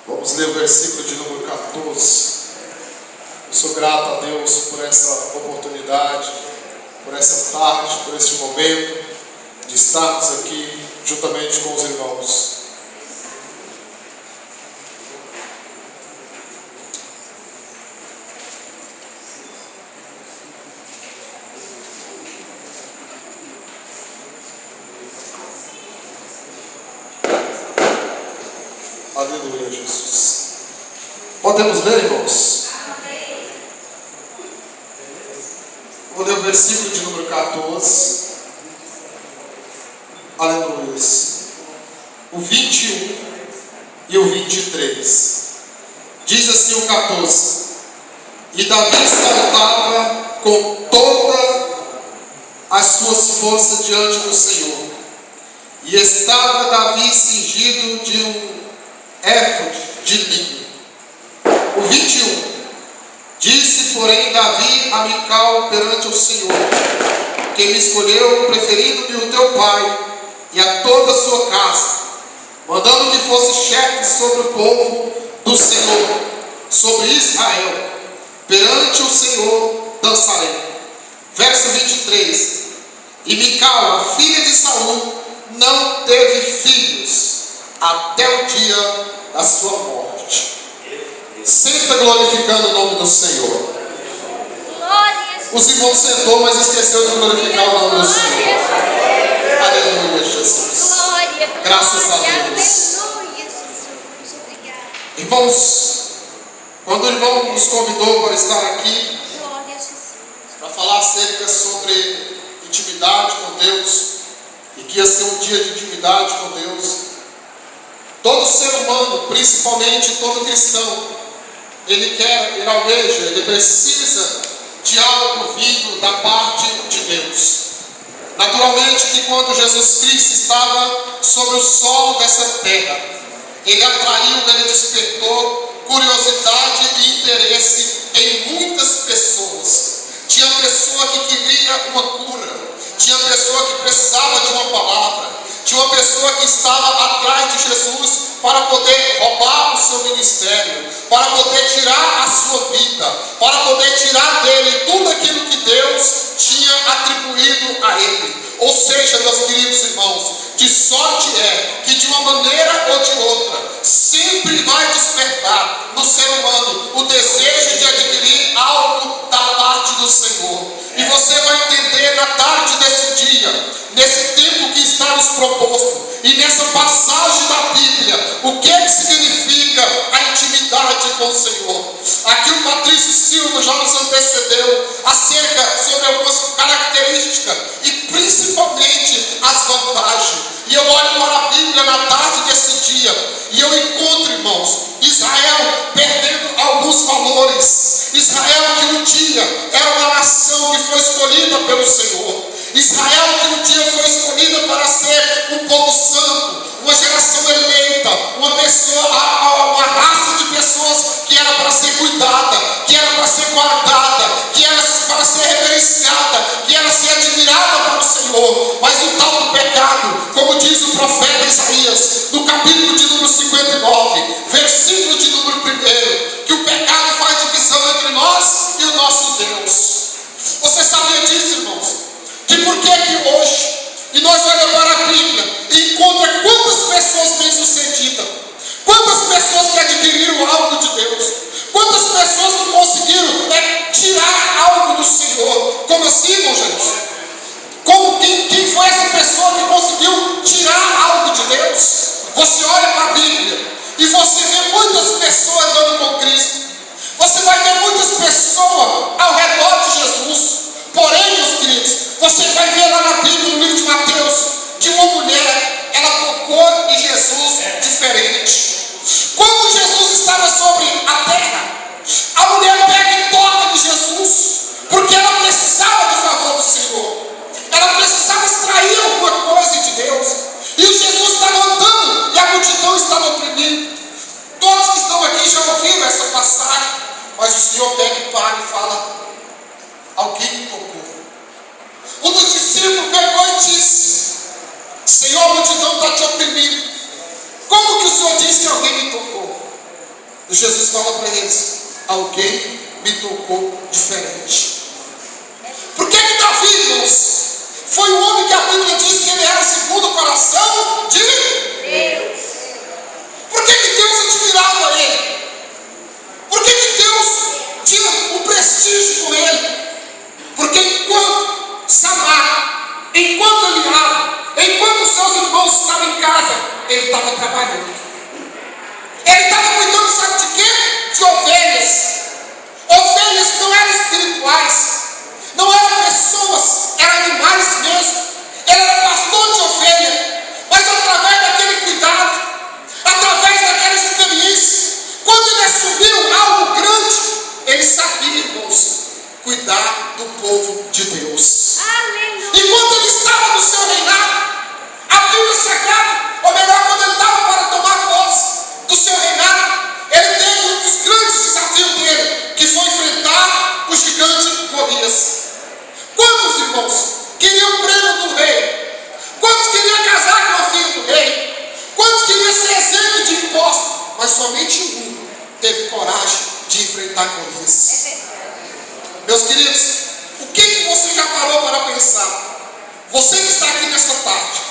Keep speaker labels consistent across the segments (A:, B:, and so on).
A: Vamos ler o versículo de número 14. Eu sou grato a Deus por essa oportunidade, por essa tarde, por este momento de estarmos aqui juntamente com os irmãos. Aleluia, Jesus. Podemos ler, irmãos? Vou ler o versículo de número 14. Aleluia. O 21 e o 23. Diz assim o 14. E Davi saltava com todas as suas forças diante do Senhor. E estava Davi cingido de um éfode de linho. O 21. Disse, porém, Davi a Mical perante o Senhor, que me escolheu, preferindo-me o teu pai e a toda a sua casa, mandando que fosse chefe sobre o povo do Senhor, sobre Israel. Perante o Senhor dançarei. Verso 23. E Mical, a filha de Saul, não teve filhos até o dia da sua morte. Senta glorificando o nome do Senhor. Os irmãos sentou, mas esqueceu de glorificar o nome do Senhor. Aleluia, Jesus. Graças a Deus. Irmãos, quando o irmão nos convidou para estar aqui, para falar acerca sobre intimidade com Deus, e que ia ser um dia de intimidade com Deus, todo ser humano, principalmente todo cristão, ele quer, ele almeja, ele precisa de algo vindo da parte de Deus. Naturalmente que quando Jesus Cristo estava sobre o solo dessa terra, ele atraiu, ele despertou curiosidade e interesse em muitas pessoas. Tinha pessoa que queria uma cura, tinha pessoa que precisava de uma palavra, tinha uma pessoa que estava atrás de Jesus para poder roubar o seu ministério, para poder tirar a sua vida, para poder tirar dele tudo aquilo que Deus tinha atribuído a ele. Ou seja, meus queridos irmãos, de sorte é que de uma maneira ou de outra, sempre vai despertar no ser humano o desejo de adquirir algo da parte do Senhor. E você vai entender na tarde desse dia, nesse tempo que está nos proposto, e nessa passagem da Bíblia, o que significa a intimidade com o Senhor. Aqui o Patrício Silva já nos antecedeu acerca sobre algumas características e principalmente as vantagens. E eu olho para a Bíblia na tarde desse dia e eu encontro, irmãos, Israel perdendo alguns valores. Israel que um dia era uma nação que foi escolhida pelo Senhor. Israel que um dia foi escolhida para ser um povo santo, uma geração eleita, uma raça de pessoas que era para ser cuidada, que era para ser guardada, que era para ser reverenciada, que era ser admirada para o Senhor. Mas o tal do pecado, como diz o profeta Isaías, no capítulo de número 59, versículo de número 1, que o pecado faz divisão entre nós e o nosso Deus. Você sabia disso, irmãos? Que por que hoje, e nós olhamos para a Bíblia e encontra quantas pessoas bem-sucedidas, quantas pessoas que adquiriram algo de Deus, quantas pessoas que conseguiram tirar algo do Senhor. Como assim, irmão Jesus? Quem foi essa pessoa que conseguiu tirar algo de Deus? Você olha para a Bíblia e você vê muitas pessoas andando com Cristo, você vai ver muitas pessoas ao redor de Jesus. Porém, meus queridos, você vai ver lá na Bíblia, no livro de Mateus, que uma mulher, ela tocou em Jesus diferente. Quando Jesus estava sobre a terra, a mulher pega e toca de Jesus, porque ela precisava do favor do Senhor. Ela precisava extrair alguma coisa de Deus. E o Jesus estava andando e a multidão estava oprimindo. Todos que estão aqui já ouviram essa passagem, mas o Senhor pega e para e fala: alguém me tocou. Um dos discípulos pegou e disse: Senhor, a multidão está te oprimindo. Como que o Senhor disse que alguém me tocou? E Jesus fala para eles: alguém me tocou diferente. Por que Davi, irmãos, foi o homem que a Bíblia diz que ele era segundo o coração de Deus? Por que Deus admirava ele? Por que Deus tinha um prestígio com ele? Porque enquanto Samar, enquanto Eliabe, enquanto os seus irmãos estavam em casa, ele estava trabalhando. Ele estava cuidando, sabe de quê? De ovelhas. Ovelhas não eram espirituais, não eram pessoas, eram animais mesmo. Ele era pastor de ovelha, mas através daquele cuidado, através daquela experiência, quando ele assumiu algo grande, ele sabia, irmãos, cuidar do povo de Deus. Aleluia. Enquanto ele estava no seu reinado, a Bíblia Sagrada, ou melhor, quando ele estava para tomar posse do seu reinado, ele teve um dos grandes desafios dele, que foi enfrentar o gigante Golias. Quantos irmãos queriam o prêmio do rei? Quantos queriam casar com a filha do rei? Quantos queriam ser exemplo de imposto? Mas somente um teve coragem de enfrentar Golias. Meus queridos, o que você já parou para pensar? Você que está aqui nesta tarde,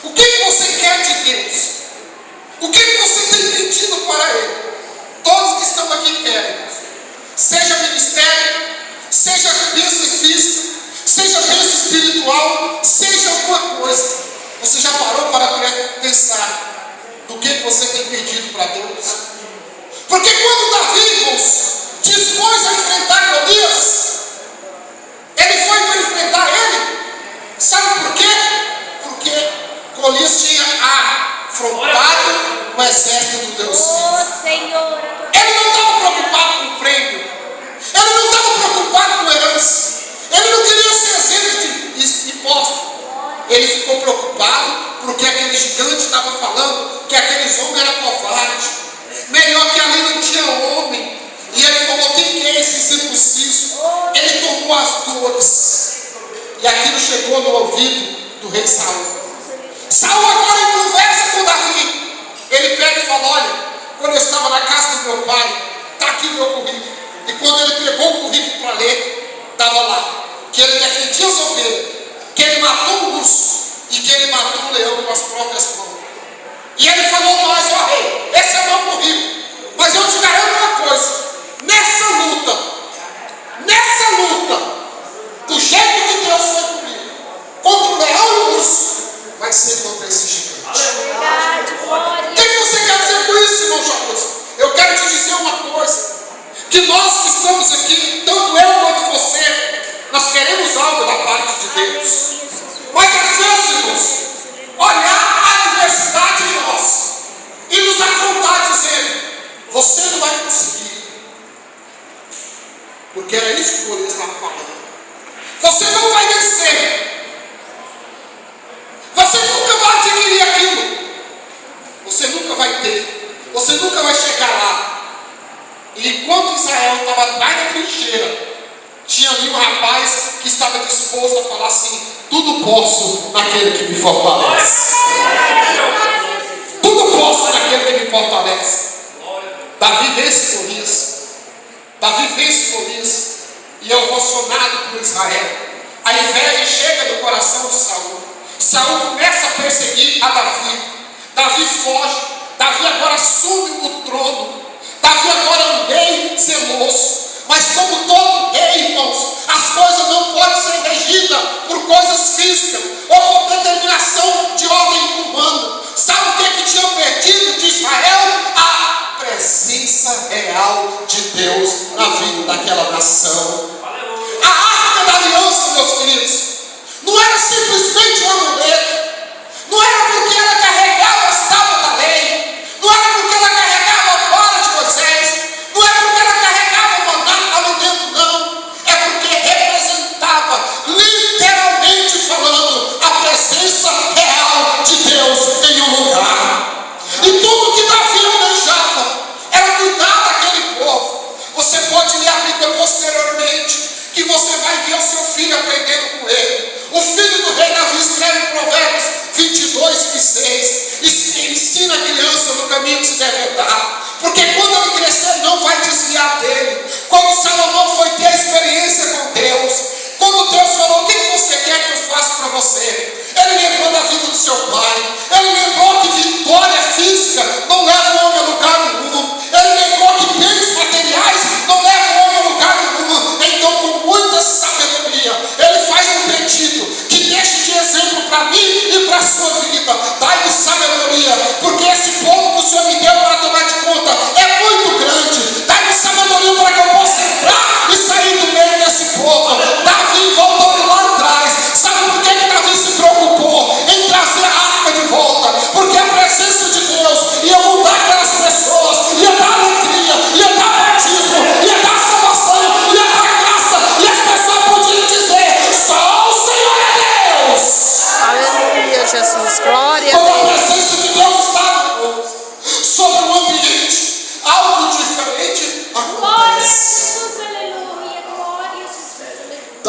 A: o que você quer de Deus? O que você tem pedido para Ele? Todos que estão aqui querem. Seja ministério, seja bênção física, seja bênção espiritual, seja alguma coisa. Você já parou para pensar do que você tem pedido para Deus? Porque quando Davi, irmãos, dispôs a enfrentar Golias, ele foi para enfrentar ele. Sabe por quê? Porque Golias tinha afrontado o exército do Deus vivo. Ele não estava preocupado com o prêmio, ele não estava preocupado com herança, ele não queria ser exemplo de imposto. Ele ficou preocupado porque aquele gigante estava falando que aqueles homens eram covardes, melhor que ali não tinha homem. E ele falou: quem é esse circunciso? Ele tomou as dores. E aquilo chegou no ouvido do rei Saul. Saul agora conversa com Davi. Ele pega e fala: olha, quando eu estava na casa do meu pai, está aqui o meu currículo. E quando ele pegou o currículo para ler, estava lá que ele defendia as ovelhas, que ele matou o urso e que ele matou o leão com as próprias mãos. E ele falou mais: ó rei, esse é o meu currículo, mas eu te garanto uma coisa: nessa luta, do jeito que Deus foi comigo, contra o leão e o urso, vai ser contra esse gigante. O que você quer dizer com isso, irmão Jacques? Eu quero te dizer uma coisa: que nós que estamos aqui, tanto eu quanto você, nós queremos algo da parte de Deus. Mas às vezes, irmãos, olhar a adversidade em nós e nos afrontar dizendo: você não vai conseguir. Porque era isso que Golias estava falando. Você não vai vencer. Você nunca vai adquirir aquilo. Você nunca vai ter. Você nunca vai chegar lá. E enquanto Israel estava atrás da trincheira, tinha ali um rapaz que estava disposto a falar assim: tudo posso naquele que me fortalece. Tudo posso naquele que me fortalece. Davi vence Golias. Davi vence Golias. E é ovacionado por Israel. A inveja chega no coração de Saul. Saul começa a perseguir a Davi. Davi foge. Davi agora assume o trono. Davi agora é um rei zeloso. Mas como todo rei, irmãos, as coisas não podem ser regidas por coisas físicas ou por determinação de ordem humana. Sabe o que tinha perdido de Israel? A presença real de Deus na vida daquela nação. A arca da aliança, meus queridos, não era simplesmente um amuleto, não era porque ela carregava as tábuas da lei, não era porque ela carregava a vara de Moisés, não é porque ela carregava o mandato ali dentro, não. É porque representava, literalmente falando, a presença real de Deus em um lugar. E tudo que Davi almejava era cuidar daquele povo. Você pode ler a Bíblia posteriormente, que você vai ver o seu filho aprendendo com ele. O filho do rei Davi escreve em Provérbios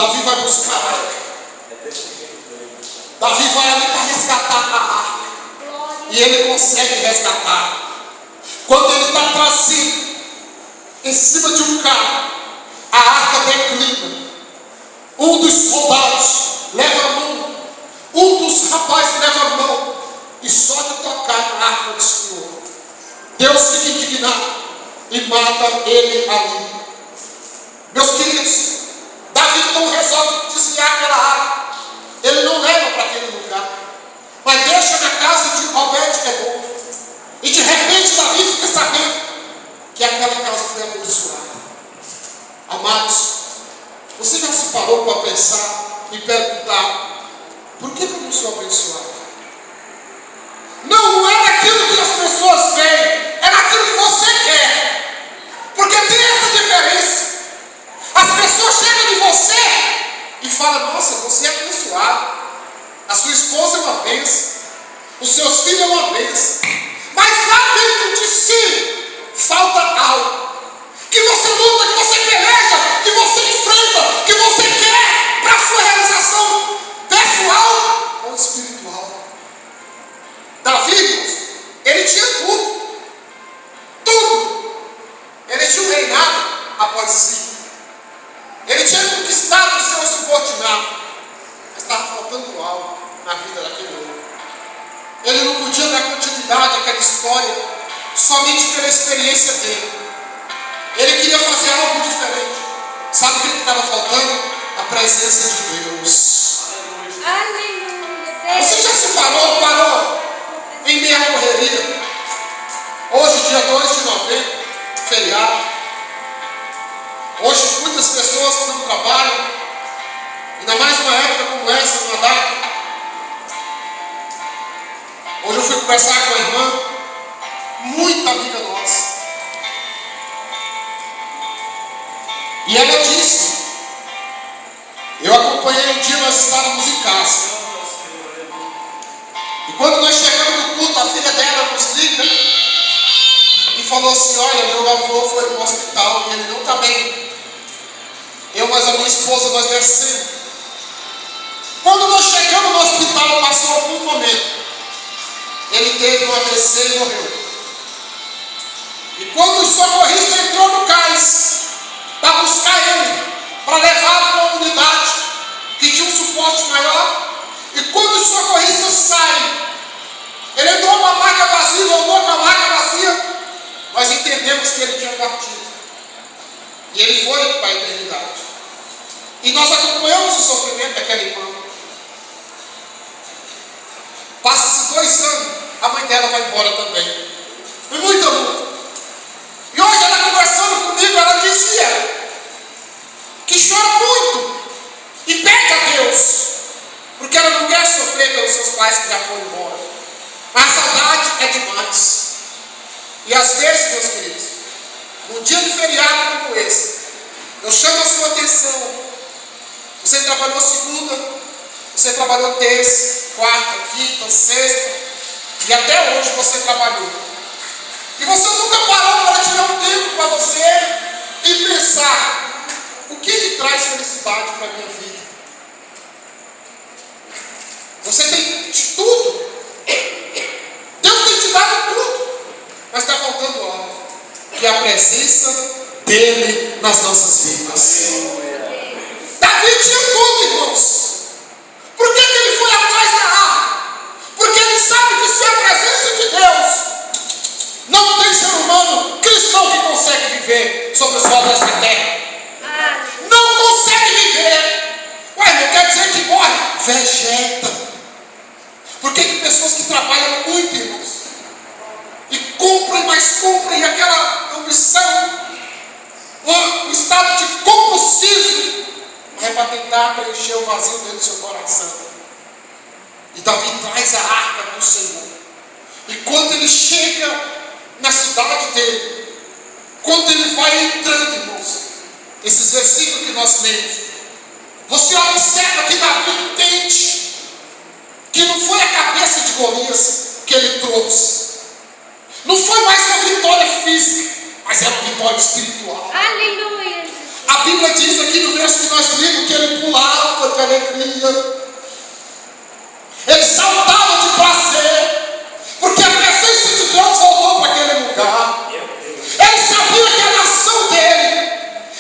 A: Davi vai buscar a arca. Davi vai ali para resgatar a arca. E ele consegue resgatar. Quando ele está trazido em cima de um carro, a arca declina. Um dos soldados leva a mão. Um dos rapazes leva a mão. E só de tocar na arca do Senhor, Deus fica indignado e mata ele ali. Meus queridos, Davi então resolve desviar aquela arca. Ele não leva para aquele lugar, mas deixa na casa de Obed-Edom. E de repente Davi fica sabendo que aquela casa foi abençoada. Amados, você já se parou para pensar e perguntar: por que eu não sou abençoado? Não é naquilo que as pessoas veem, é naquilo que você quer. Porque tem essa diferença. As pessoas chegam de você e falam: nossa, você é abençoado. A sua esposa é uma bênção. Os seus filhos é uma bênção. Mas lá dentro de si falta algo. Que você luta, que você peleja, que você enfrenta, que você quer para a sua realização pessoal ou espiritual. Davi, ele tinha tudo. Tudo. Ele tinha um reinado após si. Ele tinha conquistado o seu subordinado. Mas estava faltando algo na vida daquele homem. Ele não podia dar continuidade àquela história somente pela experiência dele. Ele queria fazer algo diferente. Sabe o que estava faltando? A presença de Deus. Você já se parou em meia correria? Hoje, dia 2 de novembro, feriado. Hoje muitas pessoas não trabalham. Ainda mais uma época como essa, uma data. Hoje eu fui conversar com a irmã, muito amiga nossa. E ela disse: eu acompanhei um dia, nós estávamos em casa. E quando nós chegamos no culto, a filha dela nos liga e falou assim: olha, meu avô foi no hospital e ele não está bem. Eu, mas a minha esposa, nós descemos. Quando nós chegamos no hospital, passou algum momento. Ele teve um AVC e morreu. E quando o socorrista entrou no cais para buscar ele, para levá-lo para uma unidade que tinha um suporte maior, e quando os socorristas saem, ele entrou com a maca vazia, voltou com a maca vazia, nós entendemos que ele tinha partido. E ele foi para a eternidade. E nós acompanhamos o sofrimento daquela irmã. Passa-se 2 anos, a mãe dela vai embora também. Foi muita luta. E hoje ela conversando comigo, ela dizia que chora muito e pede a Deus, porque ela não quer sofrer pelos seus pais que já foram embora. Mas a saudade é demais. E às vezes, meus queridos, num dia de feriado como esse, eu chamo a sua atenção. Você trabalhou segunda, você trabalhou terça, quarta, quinta, sexta, e até hoje você trabalhou. E você nunca parou para tirar um tempo para você e pensar: o que lhe traz felicidade para a minha vida? Você tem de tudo. Deus tem te dado tudo. Mas está faltando algo, que é a presença dele nas nossas vidas. Davi tinha tudo, irmãos. Por que ele foi atrás da arca? Porque ele sabe que sem a presença de Deus não tem ser humano cristão que consegue viver sobre o sol dessa terra. Não consegue viver. Ué, não quer dizer que morre. Vegeta. Por que pessoas que trabalham muito, irmãos, e compram e mais compram, e aquela ambição, um estado de compulsivo, é para tentar preencher o vazio dentro do seu coração. E Davi traz a arca do Senhor. E quando ele chega na cidade dele, quando ele vai entrando, irmãos, esses versículos que nós lemos, você observa que Davi entende que não foi a cabeça de Golias que ele trouxe. Não foi mais uma vitória física, mas era uma vitória espiritual.
B: Aleluia.
A: A Bíblia diz aqui no verso que nós lemos que ele pula alegria. Ele saltava de prazer, porque a presença de Deus voltou para aquele lugar. Ele sabia que a nação dele,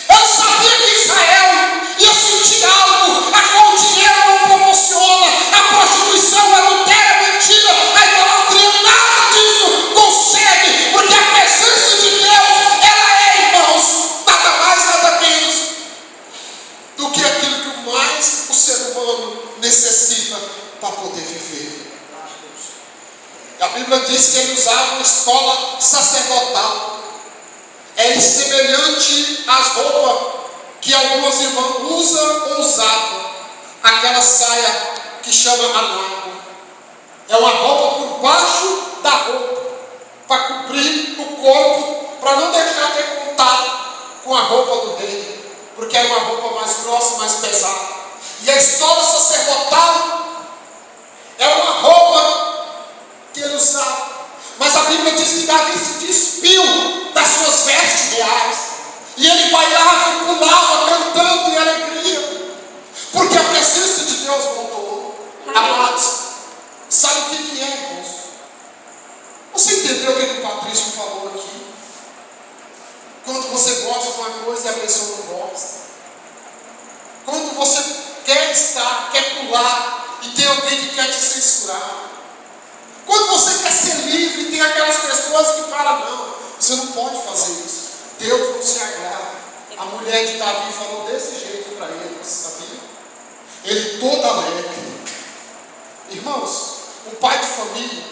A: ele sabia que Israel ia sentir algo a qual o dinheiro não proporciona, a prostituição, a adultério, a mentira, a idolatria, nada disso consegue, porque a presença de Deus, ela é, irmãos, nada mais, nada menos do que aquilo que mais o ser humano necessita para poder viver. A Bíblia diz que ele usava uma estola sacerdotal. É semelhante às roupas que algumas irmãs usam ou usavam. Aquela saia que chama anágua. É uma roupa por baixo da roupa, para cobrir o corpo, para não deixar ter contato com a roupa do rei, porque era uma roupa mais grossa, mais pesada. E a estola sacerdotal era uma roupa que ele usava. Mas a Bíblia diz que Davi se despiu das suas vestes reais. E ele bailava e pulava, cantando em alegria. Porque a presença de Deus voltou. Amados, sabe o que é, irmãos? Você entendeu o que o Patrício falou aqui? Quando você gosta de uma coisa e a pessoa não gosta. Quando você quer estar, quer pular, e tem alguém que quer te censurar. Quando você quer ser livre, tem aquelas pessoas que falam, não, você não pode fazer isso. Deus não se agrada. A mulher de Davi falou desse jeito para ele, você sabia? Ele todo alegre. Irmãos, um pai de família,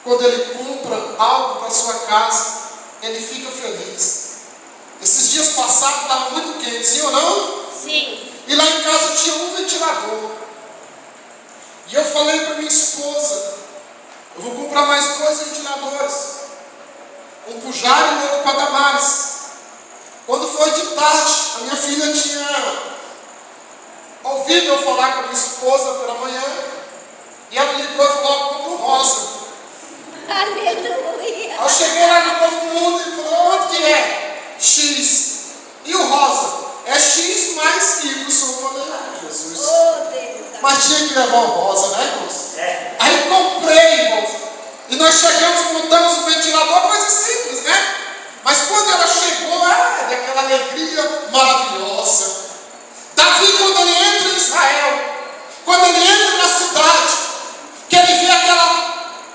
A: quando ele compra algo para sua casa, ele fica feliz. Esses dias passados estava muito quente, sim ou não?
B: Sim.
A: E lá em casa tinha um ventilador. E eu falei para minha esposa, eu vou comprar mais 2 ventiladores. Um para o Jário e outro para Damares. Quando foi de tarde, a minha filha tinha ouvido eu falar com a minha esposa pela manhã. E ela ligou e falou, compra um rosa.
B: Aleluia.
A: Eu cheguei lá no Novo Mundo e falou, onde que é? X. E o rosa? É X mais Y. Eu falei, Jesus.
B: Oh, Deus.
A: Mas tinha que levar o rosa, né, irmãos? Aí comprei, irmãos. E nós chegamos, montamos o ventilador, coisa simples, né? Mas quando ela chegou, daquela alegria maravilhosa. Davi, quando ele entra em Israel, quando ele entra na cidade, que ele vê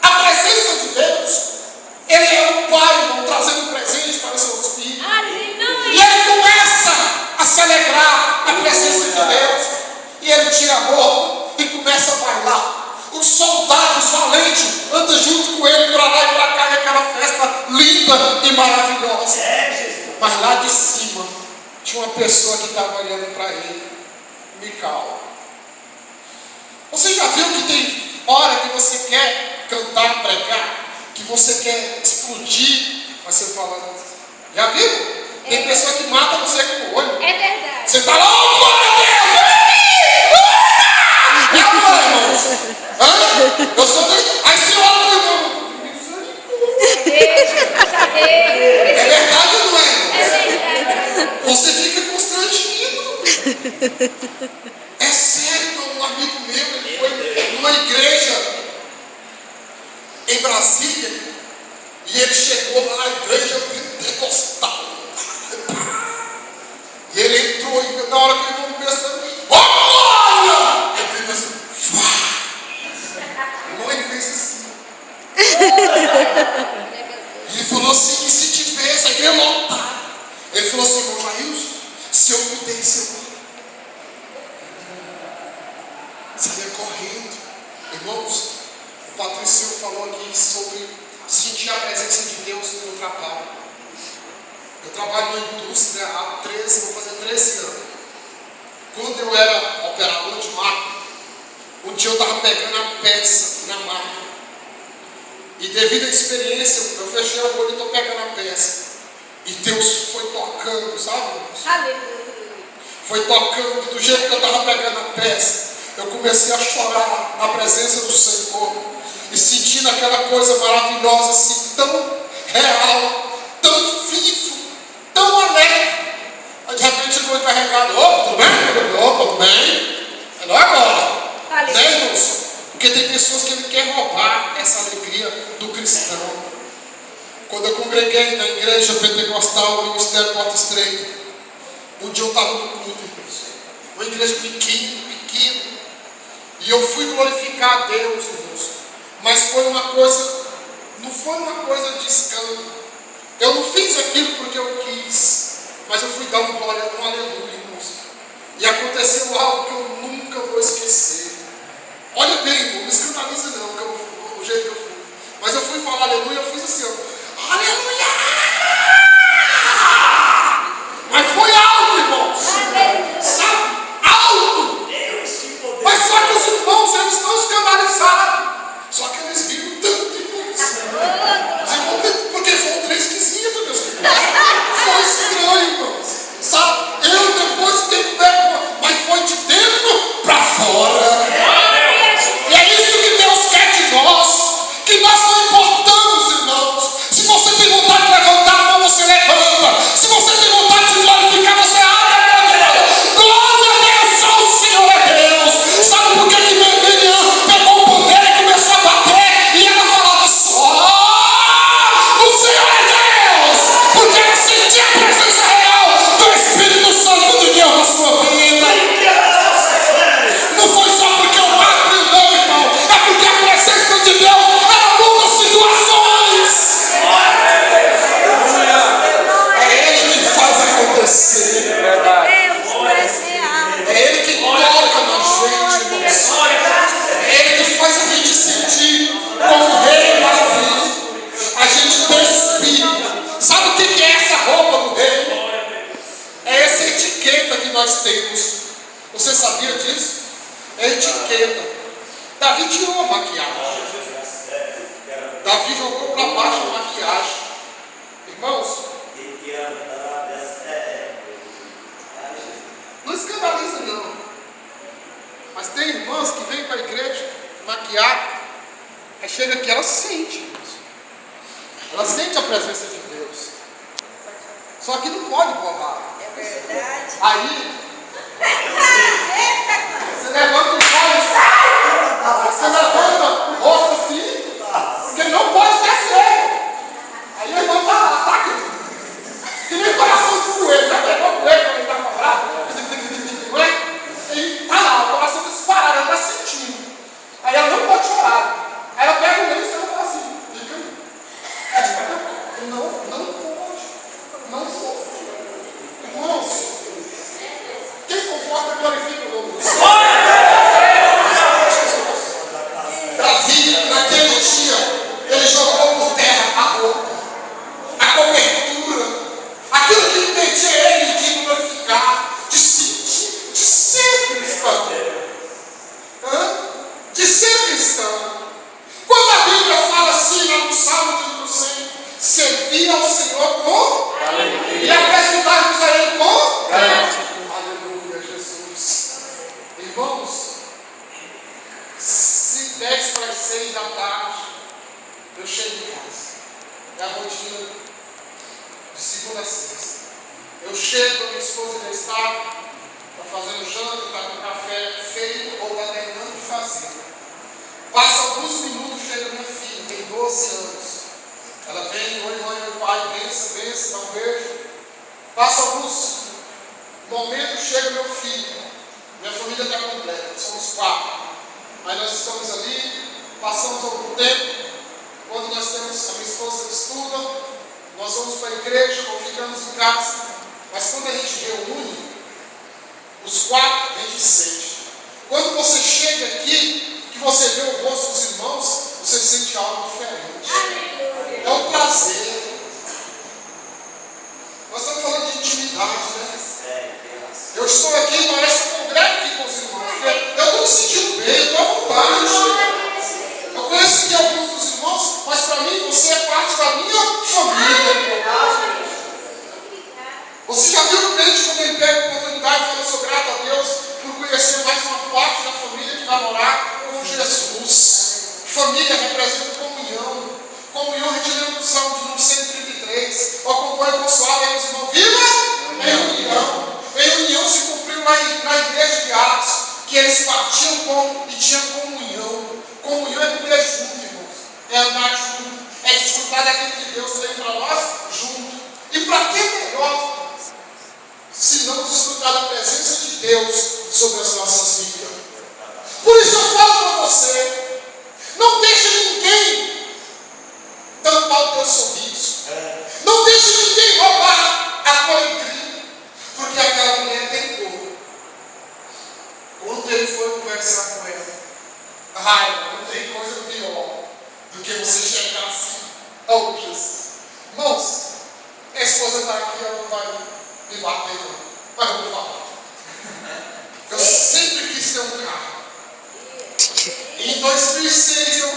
A: a presença de Deus, ele é um pai, irmão, trazendo presente para os seus filhos.
B: Aleluia.
A: E ele começa a se alegrar na presença de Deus. E ele tira a roupa e começa a bailar. Os soldados valentes andam junto com ele para lá e para cá, naquela festa linda e maravilhosa. Mas lá de cima tinha uma pessoa que estava olhando para ele, Mical. Você já viu que tem hora que você quer cantar, pregar, que você quer explodir, mas você fala, já viu? Tem pessoa que mata você com o olho.
B: É verdade.
A: Você está lá, oh, glória a Deus! E agora, irmãos? Eu sou doido. Aí você olha para o irmão. É verdade ou não é, irmão?
B: É verdade.
A: Você fica constrangido. É sério, irmão. Um amigo meu, ele foi numa igreja em Brasília. E ele chegou lá na igreja pentecostal. E ele entrou e na hora que o irmão começou, oh glória! Ele fez assim, irmão, ele fez assim. Ele falou assim, e se tivesse, a igreja lotada. Ele falou assim, irmão Jailson, se eu pudesse, eu saia correndo. Irmãos, o Patrício falou aqui sobre sentir a presença de Deus no trabalho. Eu trabalho na indústria há 13, vou fazer 13 anos. Quando eu era operador de máquina, um dia eu estava pegando a peça na máquina. E devido à experiência, eu fechei o olho e estou pegando a peça. E Deus foi tocando, sabe?
B: Aleluia.
A: Foi tocando, do jeito que eu estava pegando a peça. Eu comecei a chorar na presença do Senhor. E sentindo aquela coisa maravilhosa, assim, tão real, tão vivo, tão alegre. Aí de repente chegou encarregado, opa, tudo bem? Opa, tudo bem? congreguei na igreja pentecostal, no Ministério Porta Estreita. Um dia eu estava no culto, uma igreja pequena. E eu fui glorificar a Deus, irmãos. Mas foi uma coisa, não foi uma coisa de escândalo. Eu não fiz aquilo porque eu quis, mas eu fui dar um glória, um aleluia, irmãos. E aconteceu algo que eu nunca vou esquecer. Olha bem, irmão, não escandaliza não, o jeito que eu fui. Mas eu fui falar aleluia, eu fiz assim, ó, aleluia! Mas foi alto, irmãos. Sabe? Alto! Mas só que os irmãos, eles estão escandalizados. Só que eles viram tanto, irmãos. Porque foi um trem esquisito, meus irmãos. Foi estranho, irmãos. Sabe? Eu depois tenho vergonha, mas foi de dentro para fora. E é isso que Deus quer de nós. Que nós não importamos, irmãos. Se você tem vontade de levantar a mão, você levanta. Se você tem vontade de glorificar, você abre a mão. Glória a Deus, só o Senhor é Deus. Sabe por que Miriam pegou o pandeiro e começou a bater? E ela falava só: o Senhor é Deus. Porque ela sentia a presença real do Espírito Santo de Deus na sua vida. Não foi só porque eu mato e não, irmão. É porque a presença de Deus, ela muda situações. É Ele que faz acontecer. É Ele que toca na gente, irmãos. É Ele que faz a gente sentir como rei maravilhoso. A gente despira. Sabe o que é essa roupa do rei? É essa etiqueta que nós temos. Você sabia disso? É etiqueta. Davi tirou a maquiagem. Davi jogou para baixo a maquiagem. Irmãos, não escandaliza não. Mas tem irmãs que vêm para a igreja maquiada. Aí chega aqui, ela sente, irmãos. Ela sente a presença de Deus. Só que não pode borrar.
B: É verdade.
A: Aí você levanta os olhos, você levanta o rosto assim, porque não pode ter cego. Aí o irmão está lá, sabe? Que nem coração de coelho, já pegou o coelho quando ele está comprado? E está lá, o coração disparado, ela está sentindo. Aí ela não pode chorar. Aí ela pega o lenço e ela fala assim: fica aí. Não pode. Não pode. Irmãos, quem concorda glorifica o nome do Senhor. Davi, naquele dia, ele jogou por terra a roupa, a cobertura, aquilo que impedia ele de glorificar, de sentir, de ser cristão. De ser cristão. Quando a Bíblia fala assim, lá no Salmo de 100, servir ao Senhor com e apresentar-vos a Ele com aleluia, Jesus. Irmãos, se 10 para as 6 da tarde eu chego em casa, é a rotina de segunda a sexta. Eu chego, a minha esposa já está fazendo janta, está com café feito ou está terminando de fazer. Passa alguns minutos, chega minha filha, tem 12 anos. Ela vem, oi mãe, oi pai, benção, dá um beijo. Passa alguns momentos, chega meu filho. Minha família está completa, somos 4. Mas nós estamos ali, passamos algum tempo. Quando nós temos, a minha esposa estuda, nós vamos para a igreja ou ficamos em casa. Mas quando a gente reúne, os 4, a gente sente. Quando você chega aqui, que você vê o rosto dos irmãos, você sente algo diferente. É um prazer. Nós estamos falando de intimidade, né? Eu estou aqui, parece que eu congrego aqui com os irmãos. Eu estou me sentindo bem, eu estou à vontade. Eu conheço aqui alguns dos irmãos, mas para mim você é parte da minha família. Você já viu o crente quando ele pega a oportunidade e fala: eu sou grato a Deus por conhecer mais uma parte da família que vai morar com Jesus. Família representa comunhão. Comunhão, a gente lembra do Salmo de número 133. Acompanha com suave, meus irmãos. Viva em união. Em união se cumpriu na igreja de Atos, que eles partiam pão e tinham comunhão. Comunhão é comer junto, irmãos. É andar junto. É é desfrutar daquilo que Deus tem para nós junto. E para que melhor se não desfrutar da presença de Deus sobre as nossas vidas? Por isso eu falo para você, não deixe ninguém tampar o teu sorriso. Não deixe ninguém roubar a tua alegria. Porque aquela mulher tentou. Quando ele foi conversar com ela, não tem coisa pior do que você chegar assim. Oh, Jesus. Irmãos, a esposa está aqui, ela não vai me bater, não. Mas eu vou falar. Eu sempre quis ter um carro. Em 2006 eu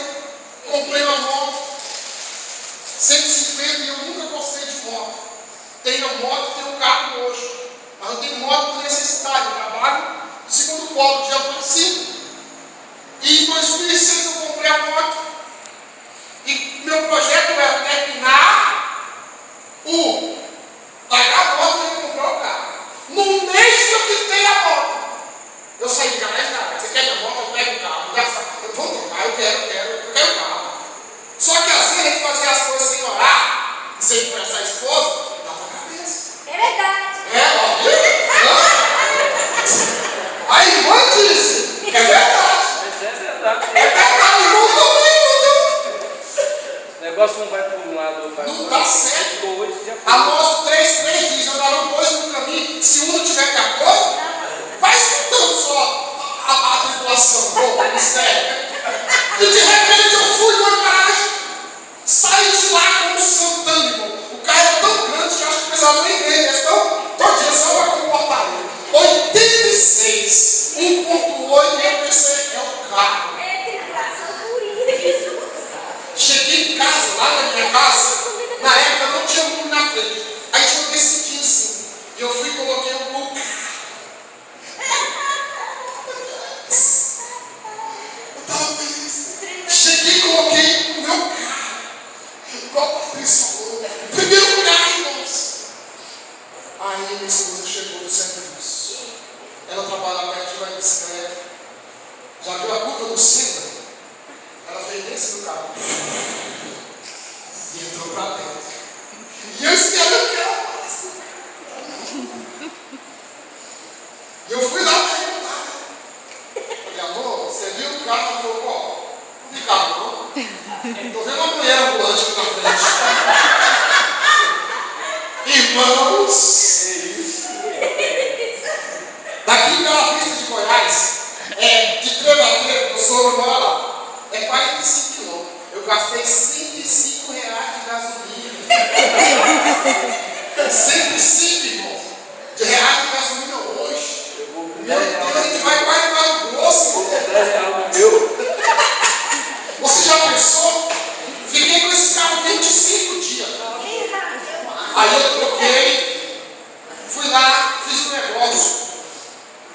A: comprei uma moto 150 e eu nunca gostei de moto. Tenho moto e tenho carro hoje. Mas eu tenho moto por necessidade. Eu trabalho no segundo polo de Aparecida. E em 2006 eu comprei a moto. E meu projeto era terminar largar a moto e comprar o carro. No mês que eu quitei a moto, eu saí de garagem. Você quer minha moto? Eu pego o carro. Eu vou trocar, eu quero o carro. Só que assim a gente fazia as coisas sem orar, sem conversar a esposa, dava a cabeça.
B: É verdade.
A: A irmã disse, é verdade.
C: Mas é verdade.
A: É verdade, irmão também.
C: O negócio não vai por um lado, vai
A: Não
C: por
A: dá
C: outro.
A: certo.
C: Ficou 8 dias.
A: Após 3 dias, andaram 2 no caminho. Se um não tiver de acordo, vai escutando só a tripulação. Pô, mistério. E de repente eu fui na garagem, saí de lá como um santana, irmão. O carro era tão grande que eu acho que precisava nem ver. Então, todo dia só vai comportar ele. 86, 1.8, e eu pensei, é o carro.
B: É de graça purinha, Jesus.
A: Cheguei em casa, lá na minha casa, na época não tinha luz na frente. Aí tinha um descidinho assim. E eu fui e coloquei o carro. Eu estava feliz. Cheguei e coloquei o meu carro. Igual a Patrícia falou. Primeiro lugar, irmãos. Aí minha esposa chegou no serviço. Ela trabalha perto de uma bicicleta. Já viu a curva do Senna? Ela fez dentro do carro. E entrou para dentro. E eu esperando que ela passe. E eu fui lá perguntar. Falei, amor, você viu o carro? Ela falou, qual? Não vi carro, não. Estou vendo uma mulher ambulante aqui na frente. Irmãos, daqui em Bela Vista de Goiás, de Trevadeiro, eu sou mora lá, é 45 quilômetros. Eu gastei R$105 de gasolina. 105, irmão, de reais de gasolina hoje. Meu Deus, a gente vai quase para o grosso. Você já pensou? Fiquei com esse carro 25 dias. Aí eu troquei, fui lá, fiz um negócio.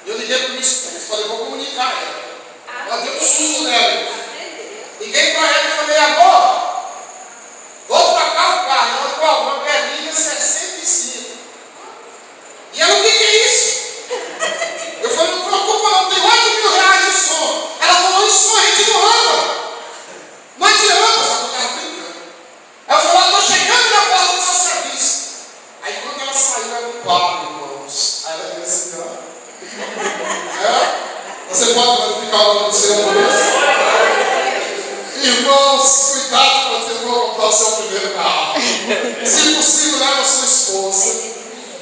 A: Eu liguei para o meu esposo, falei, vou comunicar ela. Ela deu um susto nela. Liguei para ela e falei, amor, vou trocar o carro. Ela falou, uma Berlinda 65. E ela, o que é isso? Eu falei, não preocupa não, tem R$8.000 de som. Ela falou, isso som a gente não anda. Não adianta, sabe? Eu estava brincando. Aí eu falei, estou chegando na porta do seu serviço. Aí quando ela saiu, ela não para, irmãos. Aí ela disse assim, ó. Você pode verificar o nome do seu amor? Irmãos, cuidado para você não comprar o seu primeiro carro. Se possível, leva a sua esposa.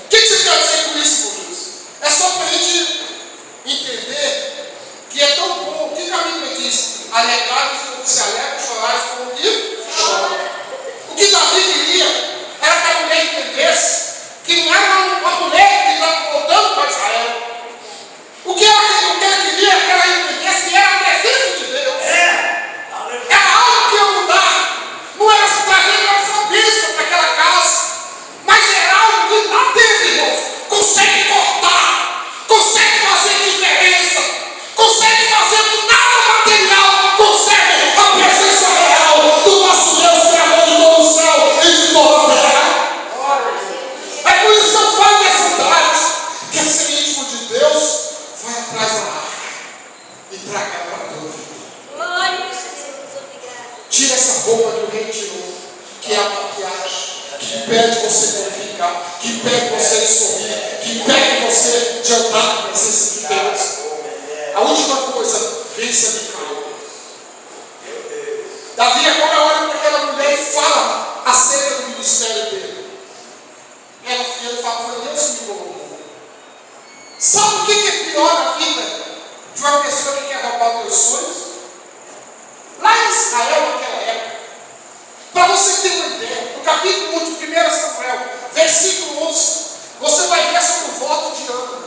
A: O que você quer dizer com isso, por isso? É só para a gente entender que é tão bom. O que a Bíblia diz? Alegrai-vos com o que se alegra, chorai com o que chora. O que Davi queria era que a mulher entendesse que não era uma mulher que estava voltando para Israel. O que ela queria é que ela entendesse que era a presença de Deus. Era algo que ia mudar. Não era se trazer essa bênção para aquela casa, mas era algo que lá dentro, irmãos, consegue cortar, consegue fazer diferença, consegue fazer que nada material consegue a presença real do nosso Deus que é amor de todo o céu e de toda a terra. impede você de glorificar, que impede você de sorrir, que impede você de andar na presença de Deus. A última coisa, vença Micael. Davi agora olha para aquela mulher e fala acerca do ministério dele. Ele fala, foi Deus que me colocou. Sabe o que é pior na vida de uma pessoa que quer roubar os teus sonhos? Lá em Israel, naquela época, para você ter uma ideia, no capítulo 1 de 1 Samuel, versículo 11, você vai ver sobre o voto de Ana.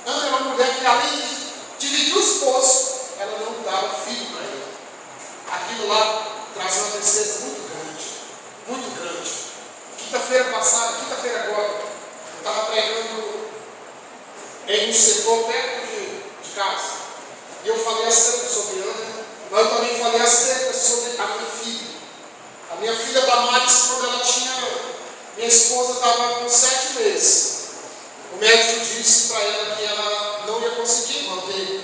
A: Ana era uma mulher que, além de dividir o esposo, ela não dava filho para ele. Aquilo lá trazia uma tristeza muito grande, muito grande. Quinta-feira passada, quinta-feira agora, eu estava pregando em um setor perto de casa. E eu falei acerca sobre Ana, mas eu também falei acerca sobre a minha filha. A minha filha Damares, quando ela tinha, minha esposa estava com 7 meses. O médico disse para ela que ela não ia conseguir manter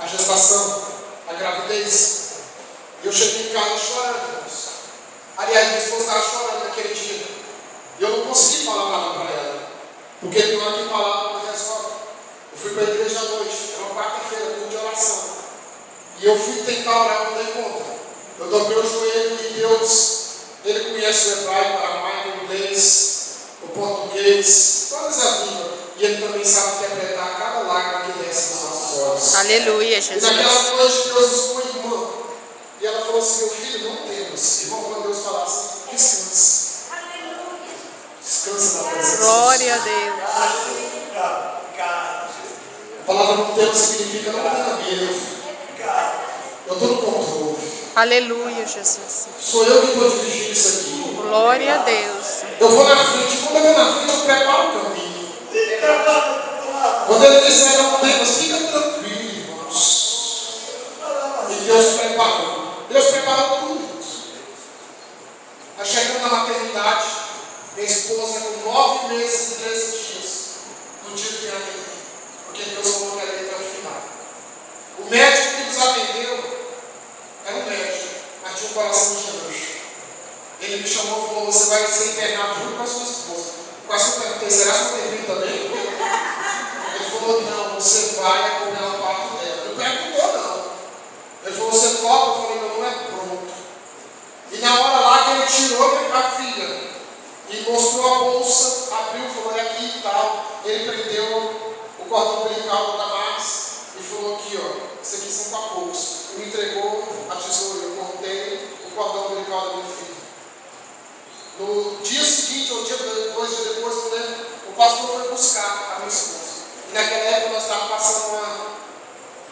A: a gestação, a gravidez. E eu cheguei em casa chorando, irmãos. Aliás, minha esposa estava chorando naquele dia. E eu não consegui falar nada para ela. Porque tem hora que falava não resolve. Eu fui para a igreja à noite, era uma quarta-feira, culto de oração. E eu fui tentar orar, não dei conta. Eu dobrei o joelho e Deus, Ele conhece o hebraico, o aramaico, o inglês, o português, todas as línguas. E Ele também sabe interpretar cada lágrima que desce nos nossos olhos.
D: Aleluia, Jesus.
A: E naquela noite Deus usou uma irmã. E ela falou assim, meu filho, não temas. Irmão, quando Deus falar assim, descansa. Descansa na presença.
D: Glória a Deus.
A: A palavra não temas significa não tenha medo. Eu estou no controle.
D: Aleluia, Jesus.
A: Sou eu que estou dirigindo isso aqui.
D: Glória a Deus.
A: Eu vou na frente. Quando eu vou na frente, eu preparo o caminho. Quando Ele disser não temas, fica tranquilo, irmãos. E Deus preparou. Deus preparou tudo. Nós chegamos na maternidade. Minha esposa com 9 meses e 13 dias. No dia que ela teve. Porque Deus falou que ela ia até o final. O médico que nos atendeu era um médico, mas tinha um coração de anjo. Ele me chamou e falou, você vai ser internado junto com a sua esposa. Quase que eu perguntei, será que eu tenho vindo também? Ele falou, não, você vai acompanhar o parto dela. Eu perguntou, não. Ele falou, você topa? Eu falei, não é pronto. E na hora lá que ele tirou a filha e mostrou a bolsa, abriu, falou, é aqui e tal. Ele prendeu o cordão umbilical da Damares e falou aqui, ó, isso aqui são papoucos. E me entregou a tesoura, eu cortei o cordão umbilical da minha filha. No dia seguinte, ou 2 dias depois, o pastor foi buscar a minha esposa. E naquela época nós estávamos passando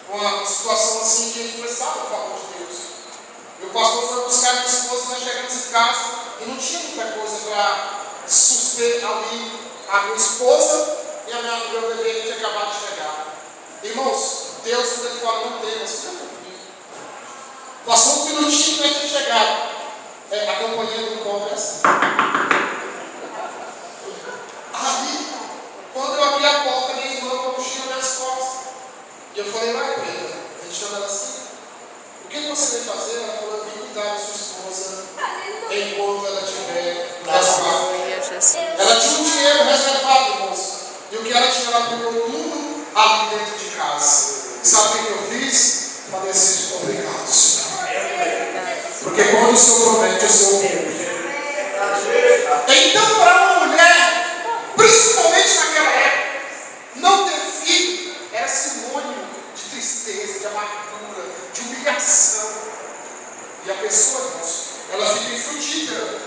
A: uma situação assim que a gente precisava do favor de Deus. E o pastor foi buscar a minha esposa, nós chegamos em casa e não tinha muita coisa para suster ali a minha esposa e meu bebê que tinha acabado de chegar. Irmãos, Deus, quando Ele fala, não tem, você não tem. Passou um minutinho para Ele chegar. A companhia do congresso. Aí, quando eu abri a porta, minha irmã com a mochila nas costas. E eu falei, vai, Pedro, a gente chama ela assim. O que você veio fazer? Ela falou, eu vim cuidar da sua esposa enquanto ela estiver reservada. Ela tinha um dinheiro reservado, irmãos. E o que ela tinha, ela pegou tudo ali dentro de casa. E sabe o que eu fiz? Falei assim, obrigado, Senhor. Porque quando o Senhor promete, o Senhor cumpre. Então, para uma mulher, principalmente naquela época, não ter filho era sinônimo de tristeza, de amargura, de humilhação. E a pessoa, irmãos, ela fica infrutífera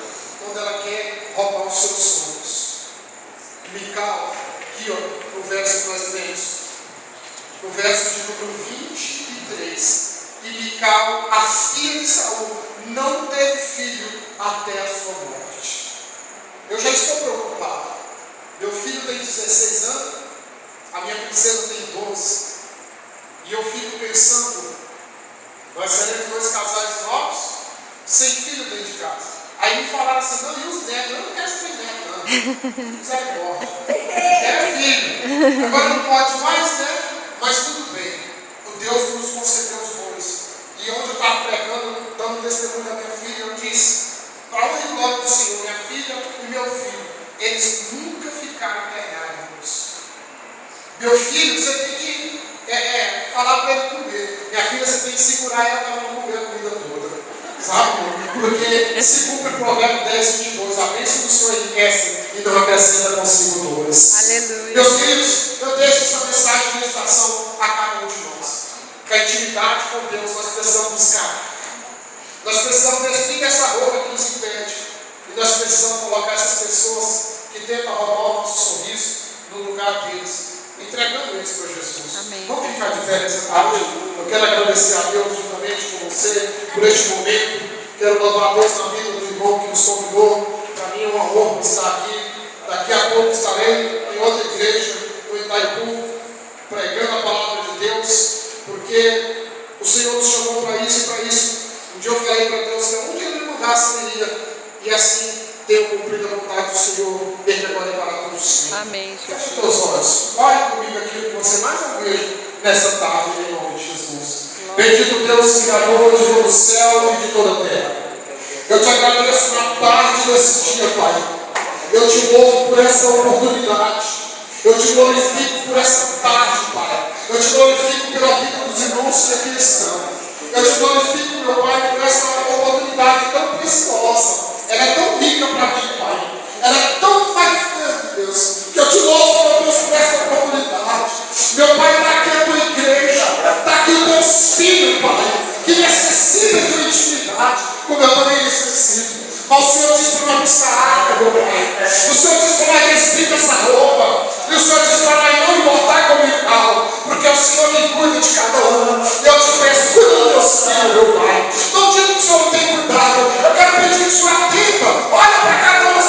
A: quando ela quer roubar os seus sonhos. Micael, aqui ó, no verso que nós lemos, no verso de número 23. E Micael, a filha de Saul, não teve filho até a sua morte. Eu já estou preocupado. Meu filho tem 16 anos, a minha princesa tem 12. E eu fico pensando, nós seremos 2 casais novos, sem filho dentro de casa. Aí me falaram assim, não, e os netos? Eu não quero ser neto, não. Isso é morte. Era filho. Agora não pode mais, né? Mas tudo bem. O Deus nos concedeu os dois. E onde eu estava pregando, dando testemunho da minha filha, eu disse, para a glória do Senhor, minha filha e meu filho, eles nunca ficaram ganhados. Meu filho, você tem que falar para ele comer. Minha filha, você tem que segurar ela para não comer a comida toda. Sabe? Porque se cumpre o provérbio 10, 22. A bênção do Senhor enriquece e não acrescenta consigo dores.
D: Aleluia.
A: Meus queridos, eu deixo essa mensagem de meditação a cada um de nós. Que a intimidade com Deus nós precisamos buscar. Nós precisamos vestir essa roupa que nos impede. E nós precisamos colocar essas pessoas que tentam roubar o nosso sorriso no lugar deles, entregando eles para Jesus.
D: Amém.
A: Vamos ficar de pé nessa tarde. Eu quero agradecer a Deus juntamente com você por este momento. Quero louvar a Deus na vida do irmão que nos convidou. Para mim é uma honra estar aqui. Daqui a pouco estarei em outra igreja, no Itaipu, pregando a palavra de Deus, porque o Senhor nos chamou para isso e para isso. Um dia eu falei para Deus que onde Ele me mandasse eu iria, e assim tenho cumprido a vontade do Senhor, desde agora e para todos os dias.
D: Amém.
A: Feche os teus olhos, olhe comigo aquilo que você mais almeja nessa tarde, em nome de Jesus. Bendito Deus, Criador de todo o céu e de toda a terra. Eu te agradeço na tarde desse dia, Pai. Eu te louvo por essa oportunidade. Eu te glorifico por essa tarde, Pai. Eu te glorifico pela vida dos irmãos que aqui estão. Eu te glorifico, meu Pai, por essa oportunidade tão preciosa. Ela é tão rica para mim, Pai. Ela é tão magnífica, Deus, que eu te louvo, meu Deus, por essa oportunidade. Meu Pai, está aqui a tua igreja. Está aqui o teu filho, Pai, que necessita de uma intimidade, como eu também necessito. Mas o Senhor disse para buscar água, meu Pai. O Senhor disse para vestir essa roupa. E o Senhor disse para não importar como eu falo, porque é o Senhor que cuida de cada um. E eu te peço, cuida dos teus filhos, meu Pai. Não digo que o Senhor não tem cuidado. Eu quero pedir que o Senhor atenta. Olha para cada uma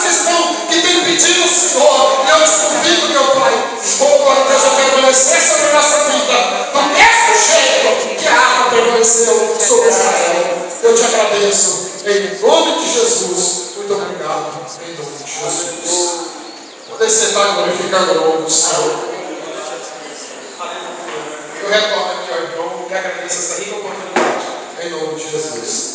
A: que tem pedido ao Senhor. E eu te convido, meu Pai. Oh, glória a Deus, eu permanecer sobre a nossa vida. Do mesmo jeito que a água permaneceu sobre Israel. Eu te agradeço. Em nome de Jesus. Muito obrigado. Em nome de Jesus. Podem sentar e glorificar o nome do Senhor. Eu retorno aqui ao irmão e agradeço essa rica oportunidade. Em nome de Jesus.